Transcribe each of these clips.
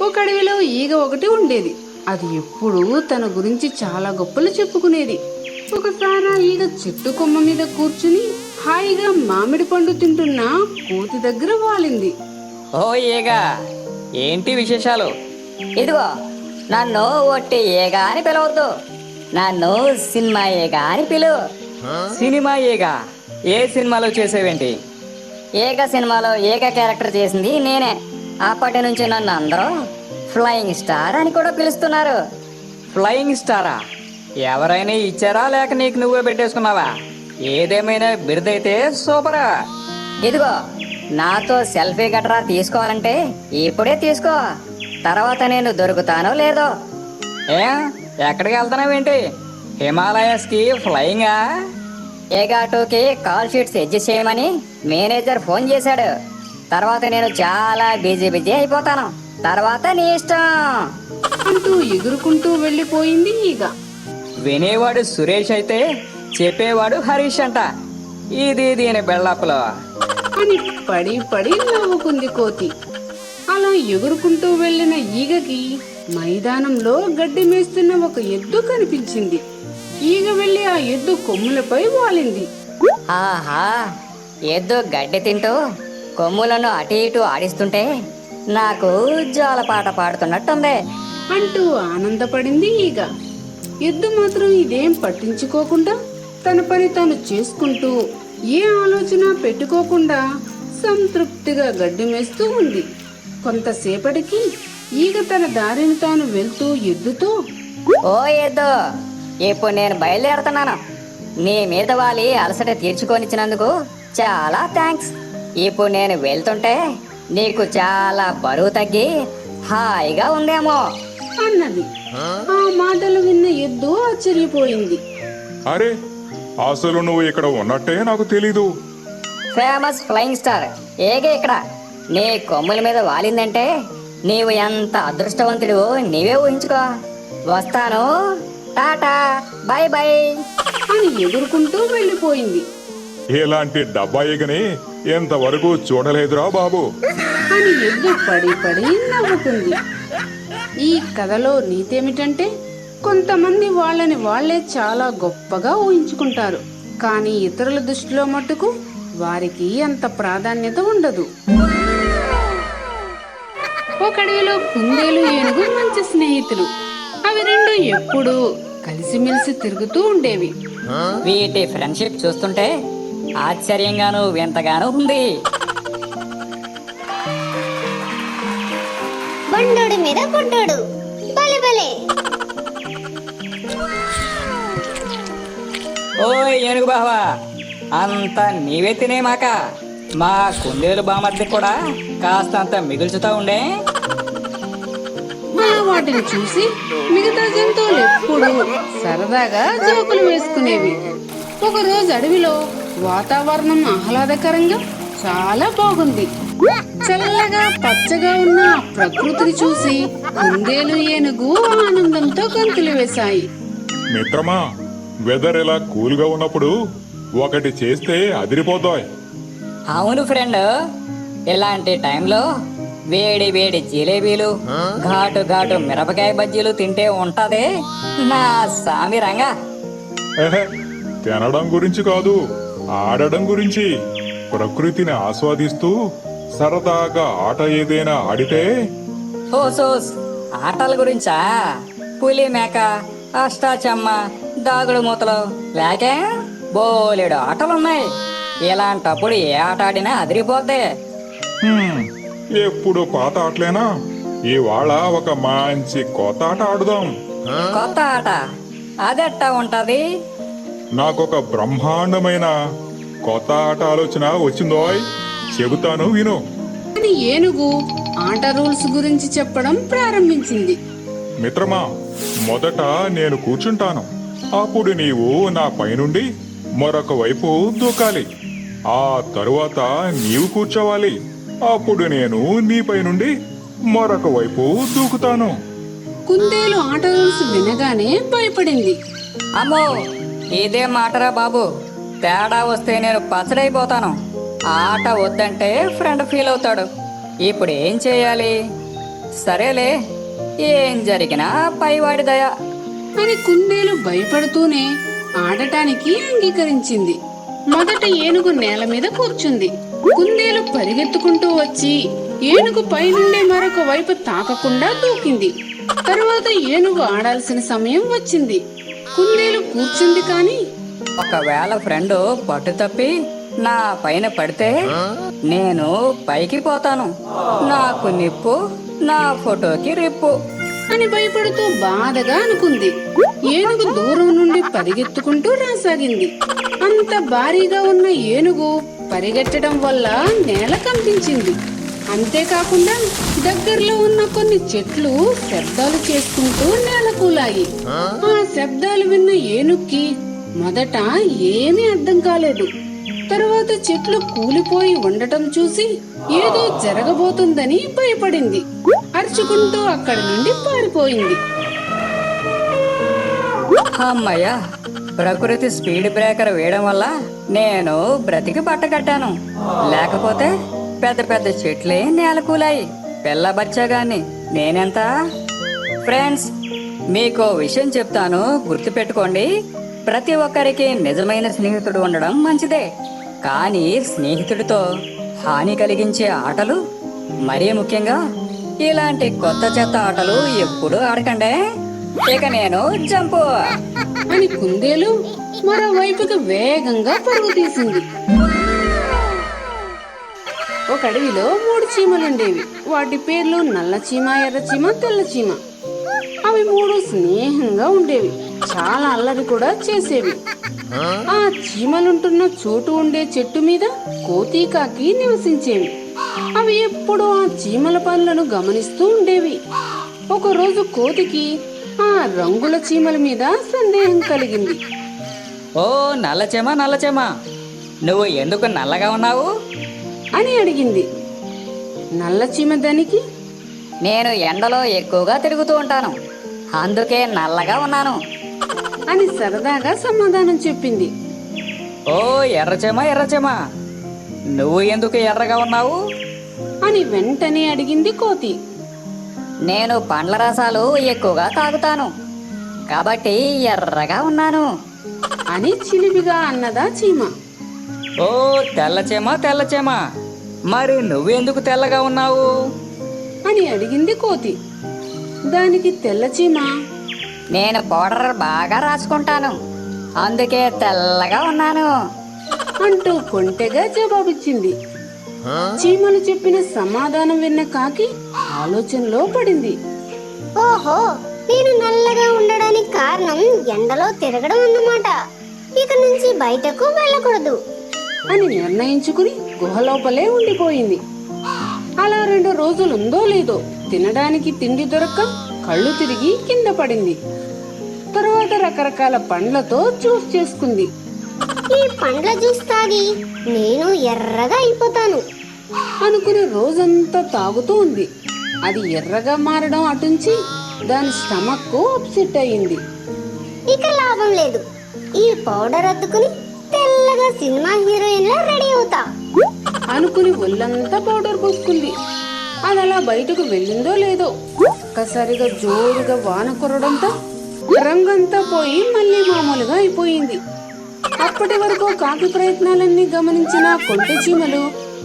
ఒక అడవిలో ఈగ ఒకటి ఉండేది. అది ఎప్పుడూ తన గురించి చాలా గొప్పలు చెప్పుకునేది. ఒకసారి ఆ ఈగ చెట్టు కొమ్మ మీద కూర్చుని హాయిగా మామిడి పండు తింటున్న కోతి దగ్గర వాలింది. ఓ ఏగా, ఏంటి విశేషాలు? ఇదిగో, నన్ను ఒట్టి ఏగా అని పిలవద్దు, నన్ను సినిమా ఏగా అని పిలువు. సినిమా ఏగా? ఏ సినిమాలో చేసేవేంటి? ఏక సినిమాలో ఏక క్యారెక్టర్ చేసింది నేనే. అప్పటి నుంచి నన్ను అందరూ ఫ్లయింగ్ స్టార్ అని కూడా పిలుస్తున్నారు. ఫ్లయింగ్ స్టారా? ఎవరైనా ఇచ్చారా లేక నీకు నువ్వే పెట్టేసుకున్నావా? ఏదేమైనా బిరుదైతే సూపరా. ఇదిగో, నాతో సెల్ఫీ గట్రా తీసుకోవాలంటే ఇప్పుడే తీసుకో, తర్వాత నేను దొరుకుతానో లేదో. ఏ, ఎక్కడికి వెళ్తున్నావేంటి? హిమాలయస్కి ఫ్లయింగా? ఏగా 2కి కాల్ షీట్స్ అడ్జస్ట్ చేయమని మేనేజర్ ఫోన్ చేశాడు. తర్వాత నేను చాలా బిజీ అయిపోతాను. తర్వాత నీ ఇష్టం అంటూ ఎగురుకుంటూ వెళ్ళిపోయింది ఈగ. వినేవాడు సురేష్ అయితే చెప్పేవాడు హరీష్ అంట. ఇది దీని బెళ్ళప్పులో అని పడి పడి నవ్వుకుంది కోతి. అలా ఎగురుకుంటూ వెళ్ళిన ఈగకి మైదానంలో గడ్డి మేస్తున్న ఒక ఎద్దు కనిపించింది. ఈగ వెళ్లి ఆ ఎద్దు కొమ్ములపై వాలింది. ఆహా, ఎద్దు గడ్డి తింటూ కొమ్ములను అటు ఇటు ఆడిస్తుంటే నాకు జోలపాట పాడుతున్నట్టుంది అంటూ ఆనందపడింది ఈగ. ఎద్దు మాత్రం ఇదేం పట్టించుకోకుండా తన పని తాను చేసుకుంటూ ఏ ఆలోచన పెట్టుకోకుండా సంతృప్తిగా గడ్డి మేస్తూ ఉంది. కొంతసేపటికి ఈగ తన దారిని తాను వెళ్తూ ఎద్దుతో, ఓ ఎద్దు, ఇప్పుడు నేను బయలుదేరుతున్నాను. నీ మీద వాలి అలసట తీర్చుకొనిచ్చినందుకు చాలా థ్యాంక్స్. ఇప్పుడు నేను వెళ్తుంటే నీకు చాలా బరువు తగ్గి హాయిగా ఉందేమో అన్నది. ఆ మాటలు విన్న ఎద్దు ఆశ్చర్యపోయింది. అరే, అసలు నువ్వు ఇక్కడ ఉన్నట్టే నాకు తెలీదు. ఫేమస్ ఫ్లయింగ్ స్టార్ ఏగే ఇక్కడ. నీ కొమ్ముల మీద వాలిందంటే నీవు ఎంత అదృష్టవంతుడు నీవే ఊహించుకో. వస్తాను, టాటా, బై బై అని ఎగురుకుంటూ వెళ్ళిపోయింది. ఇలాంటి డబ్బా ఈగని ఎంతవరకు చూడలేదురా బాబు. అని ఎద్దు పడి పడి నవ్వుకుంది. ఈ కథలో నీతేమిటంటే, కొంతమంది వాళ్ళని వాళ్లే చాలా గొప్పగా ఊహించుకుంటారు, కానీ ఇతరుల దృష్టిలో మట్టుకు వారికి అంత ప్రాధాన్యత ఉండదు. ఒక అడవిలో కుందేలు ఏనుగు మంచి స్నేహితులు. అవి రెండు ఎప్పుడూ కలిసిమెలిసి తిరుగుతూ ఉండేవి. వీటి ఫ్రెండ్షిప్ చూస్తుంటే ఆశ్చర్యంగాను వింతగాను ఉంది. బండోడి మీద గుడ్డోడు, భలే భలే. ఓయ్ ఏనుగు బావా, అంతా నీవే తినేమాక. మా కుందేలు బామర్ది కూడా కాస్తంత మిగుల్చుతా ఉండే. అలా వాటిని చూసి మిగతా జంతువులు ఎప్పుడూ సరదాగా జోకులు వేసుకునేవి. ఒకరోజు అడవిలో వాతావరణం ఆహ్లాదకరంగా చాలా బాగుంది. చల్లగా పచ్చగా ఉన్న ఆ ప్రకృతిని చూసి కుందేలు ఏనుగు ఆనందంతో గంతులు వేశాయి. మిత్రమా, వెదర్ ఇలా కూల్గా ఉన్నప్పుడు ఒకటి చేస్తే అదిరిపోతాయి. అవును ఫ్రెండ్, ఇలాంటి టైంలో వేడి వేడి జిలేబీలు, ఘాటు ఘాటు మిరపకాయ బజ్జీలు తింటే ఉంటది నా సామి రంగా. ఎహె, తినడం గురించి కాదు, ఆడడం గురించి. ప్రకృతిని ఆస్వాదిస్తూ సరదాగా ఆట ఏదైనా ఆడితే. హోసోస్, ఆటల గురించా? పులి మేక, అష్టాచమ్మ, దాగుడు మూతలు లేకే బోలెడు ఆటలున్నాయి. ఇలాంటప్పుడు ఏ ఆట ఆడినా అదిరిపోద్ది. ఎప్పుడు పాత ఆటలేనా? ఇవాళ ఒక మంచి కొత్త ఆట ఆడుదాం. కొత్త ఆట అదెట్టా ఉంటది? నాకొక బ్రహ్మాండమైన కొత్త ఆట ఆలోచన వచ్చిందోయ్, చెబుతాను విను. అని ఏనుగు ఆట రూల్స్ గురించి చెప్పడం ప్రారంభించింది. మిత్రమా, మొదట నేను కూర్చుంటాను. అప్పుడు నీవు నా పైనుండి మరొక వైపు దూకాలి. ఆ తరువాత నీవు కూర్చోవాలి. అప్పుడు నేను నీపై నుండి మరొక వైపు దూకుతాను. కుందేలు ఆట రూల్స్ వినగానే భయపడింది. అమ్మో, ఇదే మాటరా బాబు, తేడా వస్తే నేను పచ్చడైపోతాను. ఆట వద్దంటే ఫ్రెండ్ ఫీల్ అవుతాడు. ఇప్పుడు ఏం చేయాలి? సరేలే, ఏం జరిగినా పైవాడి దయ. అని కుందేలు భయపడుతూనే ఆడటానికి అంగీకరించింది. మొదట ఏనుగు నేల మీద కూర్చుంది. కుందేలు పరిగెత్తుకుంటూ వచ్చి ఏనుగు పైనుండే మరొక వైపు తాకకుండా దూకింది. తరువాత ఏనుగు ఆడాల్సిన సమయం వచ్చింది. కుందేలు కూర్చుంది కాని ఒకవేళ ఫ్రెండ్ పట్టు తప్పి నా పైన పడితే నేను పైకి పోతాను. నాకు నిప్పు, నా ఫోటోకి రిప్పు అని భయపడుతూ బాధగా అనుకుంది. ఏనుగు దూరం నుండి పరిగెత్తుకుంటూ రాసాగింది. అంత భారీగా ఉన్న ఏనుగు పరిగెత్తడం వల్ల నేల కంపించింది. అంతేకాకుండా దగ్గరలో ఉన్న కొన్ని చెట్లు శబ్దాలు చేసుకుంటూ నేలకూలాయి. ఆ శబ్దాలు విన్న ఏనుక్కి మొదట ఏమీ అర్థం కాలేదు. తరువాత చెట్లు కూలిపోయి ఉండటం చూసి ఏదో జరగబోతుందని భయపడింది. అరుచుకుంటూ అక్కడి నుండి పారిపోయింది. అమ్మయ్య, ప్రకృతి స్పీడ్ బ్రేకర్ వేయడం వల్ల నేను బ్రతికి పట్టగట్టాను. లేకపోతే పెద్ద పెద్ద చెట్లే నేలకూలాయి. పిల్ల బచ్చాగాన్ని నేనెంత. ఫ్రెండ్స్, మీకో విషయం చెప్తాను, గుర్తుపెట్టుకోండి. ప్రతి ఒక్కరికి నిజమైన స్నేహితుడు ఉండడం మంచిదే. కానీ స్నేహితుడితో హాని కలిగించే ఆటలు, మరీ ముఖ్యంగా ఇలాంటి కొత్త చెత్త ఆటలు ఎప్పుడూ ఆడకండి. ఇక నేను జంపు అని కుందేలు మరోవైపుకి వేగంగా పరుగు తీసింది. ఒక అడవిలో 3 చీమలుండేవి. వాటి పేర్లు నల్ల చీమ, ఎర్ర చీమ, తెల్ల చీమ. అవి 3 స్నేహంగా ఉండేవి. చాలా అల్లరి కూడా చేసేవి. ఆ చీమలుంటున్న చోటు ఉండే చెట్టు మీద కోతి, కాకి నివసించేవి. అవి ఎప్పుడూ ఆ చీమల పనులను గమనిస్తూ ఉండేవి. ఒకరోజు కోతికి ఆ రంగుల చీమల మీద సందేహం కలిగింది. ఓ నల్లచెమ, నల్లచెమ, నువ్వు ఎందుకు నల్లగా ఉన్నావు అని అడిగింది. నల్ల చీమ దానికి నేను ఎండలో ఎక్కువగా తిరుగుతూ ఉంటాను, అందుకే నల్లగా ఉన్నాను అని సరదాగా సమాధానం చెప్పింది. ఓ ఎర్రచెమ, ఎర్రచెమ, నువ్వు ఎందుకు ఎర్రగా ఉన్నావు అని వెంటనే అడిగింది కోతి. నేను పండ్ల రసాలు ఎక్కువగా తాగుతాను, కాబట్టి ఎర్రగా ఉన్నాను అని చిలిపిగా అన్నదా చీమ. ఓ తెల్లచెమ, తెల్లచెమ, మరి నువ్వెందుకు తెల్లగా ఉన్నావు అని అడిగింది కోతి. దానికి తెల్ల చీమ నేను పౌడర్ బాగా రాసుకుంటాను, అందుకే తెల్లగా ఉన్నాను అంటూ కొంటెగా జవాబిచ్చింది. చీమలు చెప్పిన సమాధానం విన్న కాకి ఆలోచనలో పడింది. ఓహో, నేను నల్లగా ఉండడానికి కారణం ఎండలో తిరగడం అన్నమాట. ఇక నుంచి బయటకు వెళ్ళకూడదు అని నిర్ణయించుకుని గుహలోపలే ఉండిపోయింది. అలా 2 రోజులుందో లేదో తినడానికి తిండి దొరక్క కళ్ళు తిరిగి కింద పడింది. తరువాత రకరకాల పండ్లతో జ్యూస్ చేసుకుంది. ఈ పండ్ల జ్యూస్ తాగి నేను ఎర్రగా అయిపోతాను అనుకుని రోజంతా తాగుతూ ఉంది. అది ఎర్రగా మారడం అటుంచి దాని స్టమక్ అప్సెట్ అయింది. ఇక లాభం లేదు. ఈ పౌడర్ అద్దుకుని తెల్లగా సినిమా హీరోయిన్ లా రెడీ అవుతా అనుకుని ఒళ్ళంతా పౌడర్ పూసుకుంది. అది అలా బయటకు వెళ్ళిందో లేదో ఒక్కసారిగా జోరుగా వాన కురడంతో రంగంతా పోయి మళ్ళీ మామూలుగా అయిపోయింది. అప్పటి వరకు కాకి ప్రయత్నాలన్నీ గమనించిన కొంటె చీమలు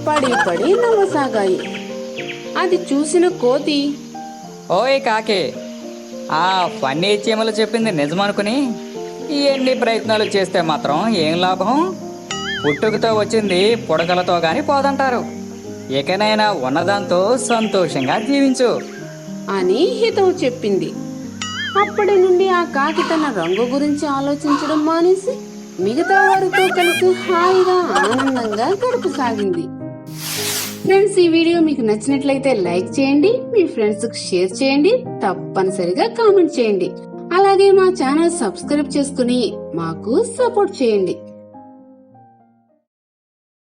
పడి పడి నవ్వసాగాయి. అది చూసిన కోతి ఓయ్ కాకి, ఆ ఫన్నీ చీమలు చెప్పింది నిజమనుకుని ఎన్ని ప్రయత్నాలు చేస్తే మాత్రం ఏం లాభం? పుట్టుకతో వచ్చింది పుడకలతో గాని పోదంటారు. ఇకనైనా ఉన్నదాంతో సంతోషంగా జీవించు అని హితవు చెప్పింది. అప్పటి నుండి ఆ కాకి తన రంగు గురించి ఆలోచించడం మానేసి మిగతా వారితో కలిసి హాయిగా ఆనందంగా గడపసాగింది. ఫ్రెండ్స్, ఈ వీడియో మీకు నచ్చినట్లయితే లైక్ చేయండి, మీ ఫ్రెండ్స్ కు షేర్ చేయండి, తప్పనిసరిగా కామెంట్ చేయండి. అలాగే మా ఛానల్ సబ్స్క్రైబ్ చేసుకుని మాకు సపోర్ట్ చేయండి.